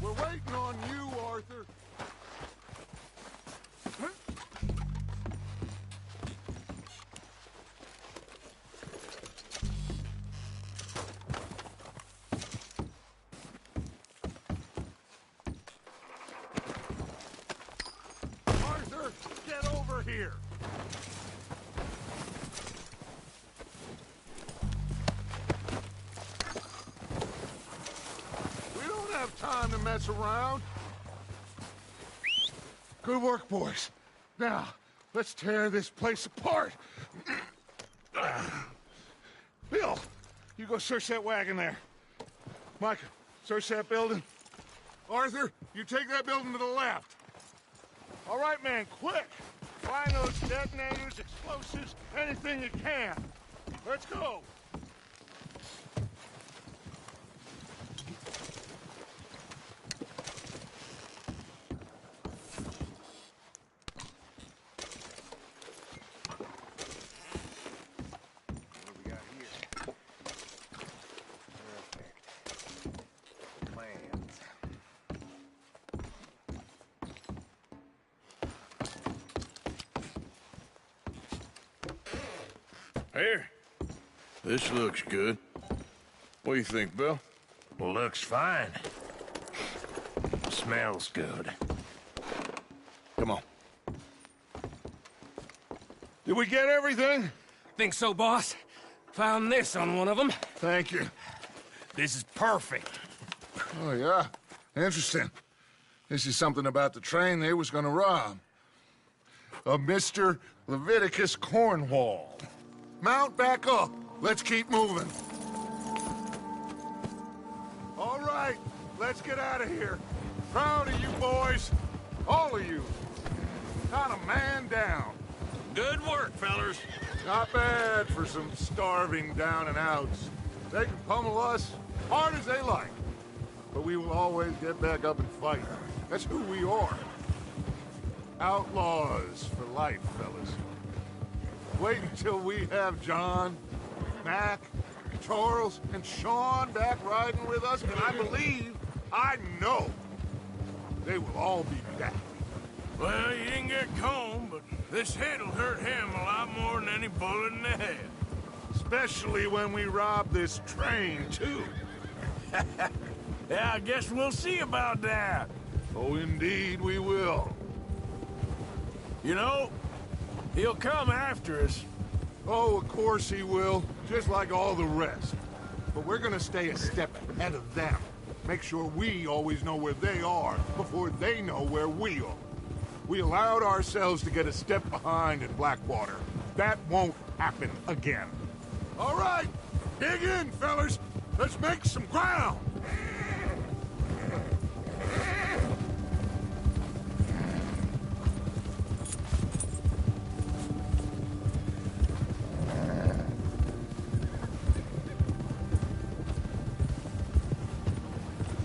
Waiting on you, Arthur. Arthur, get over here. We don't have time to mess around. Good work, boys. Now, let's tear this place apart. Bill, you go search that wagon there. Micah, search that building. Arthur, you take that building to the left. All right, man, quick. Find those detonators, explosives, anything you can. Let's go. Here. This looks good. What do you think, Bill? Looks fine. Smells good. Come on. Did we get everything? Think so, boss. Found this on one of them. Thank you. This is perfect. Oh, yeah? Interesting. This is something about the train they was gonna rob. A Mr. Leviticus Cornwall. Mount back up. Let's keep moving. All right, let's get out of here. Proud of you boys. All of you. Not a man down. Good work, fellers. Not bad for some starving down and outs. They can pummel us hard as they like. But we will always get back up and fight. That's who we are. Outlaws for life, fellas. Wait until we have John, Mac, Charles, and Sean back riding with us, and I know, they will all be back. Well, you didn't get Combe, but this hit'll hurt him a lot more than any bullet in the head. Especially when we rob this train, too. Yeah, I guess we'll see about that. Oh, indeed we will. You know, he'll come after us. Oh, of course he will, just like all the rest. But we're gonna stay a step ahead of them. Make sure we always know where they are before they know where we are. We allowed ourselves to get a step behind in Blackwater. That won't happen again. All right, dig in, fellas. Let's make some ground.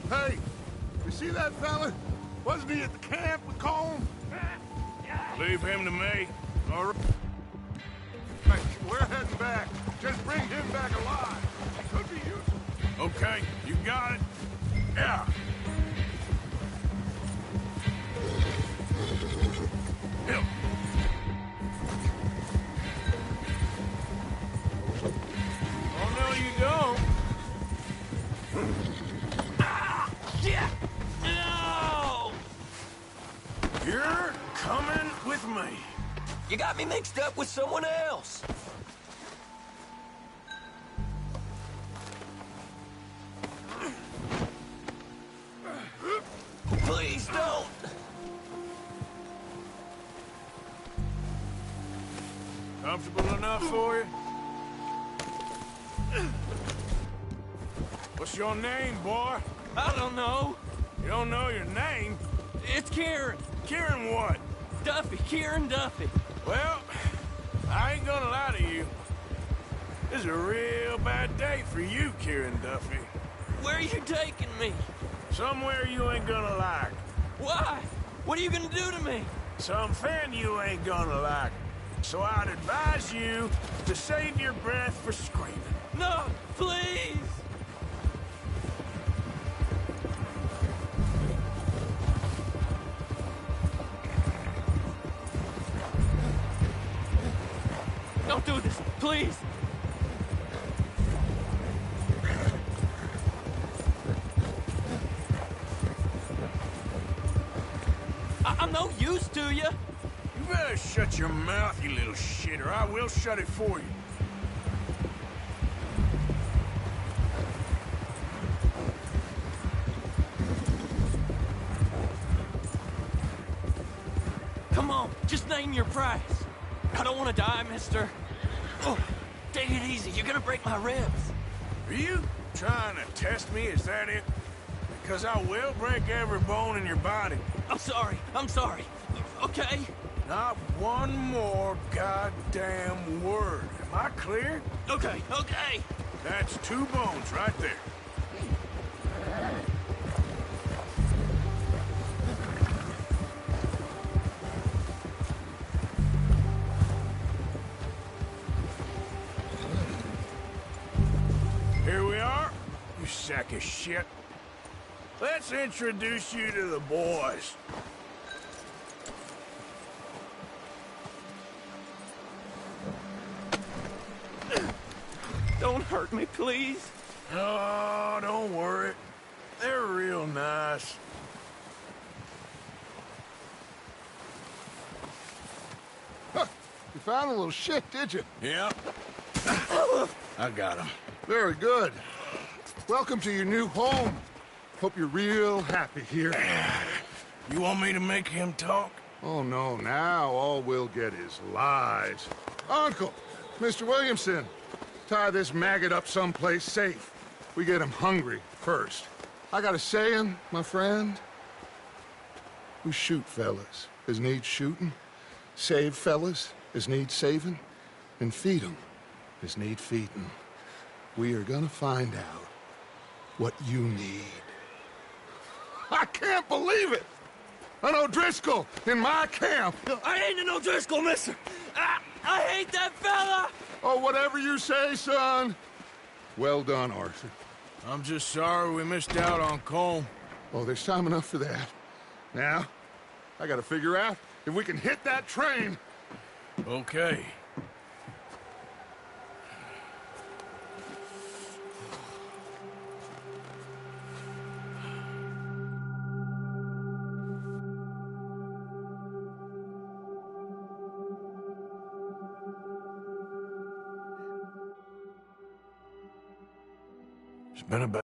Hey, you see that fella? Wasn't he at the camp with Colm? Leave him to me. All right. We're heading back. Just bring him back alive. He could be useful. Okay, you got it. Yeah. Help. Oh, no, you don't. Yeah! No! You're coming with me. You got me mixed up with someone else. Please don't. Comfortable enough for you? What's your name, boy? I don't know. You don't know your name? It's Kieran. Kieran what? Duffy. Kieran Duffy. Well, I ain't gonna lie to you. This is a real bad day for you, Kieran Duffy. Where are you taking me? Somewhere you ain't gonna like. Why? What are you gonna do to me? Something you ain't gonna like. So I'd advise you to save your breath for screaming. No, please! Don't do this, please! I'm no use to you. You better shut your mouth, you little shit, or I will shut it for you. Come on, just name your price. I don't want to die, mister. Oh, take it easy. You're gonna break my ribs. Are you trying to test me? Is that it? Because I will break every bone in your body. I'm sorry. I'm sorry. Okay? Not one more goddamn word. Am I clear? Okay, okay. That's 2 bones right there. Here we are, you sack of shit. Let's introduce you to the boys. Don't hurt me, please. Oh, don't worry. They're real nice. Huh. You found a little shit, did you? Yep. I got him. Very good. Welcome to your new home. Hope you're real happy here. You want me to make him talk? Oh, no. Now all we'll get is lies. Uncle, Mr. Williamson, tie this maggot up someplace safe. We get him hungry first. I got a saying, my friend. We shoot fellas as need shooting, save fellas as need saving, and feed 'em as need feeding. We are gonna find out what you need. I can't believe it! An O'Driscoll in my camp! I ain't an O'Driscoll, mister! I hate that fella! Oh, whatever you say, son. Well done, Arthur. I'm just sorry we missed out on Colm. Oh, there's time enough for that. Now, I gotta figure out if we can hit that train. Okay. It's been about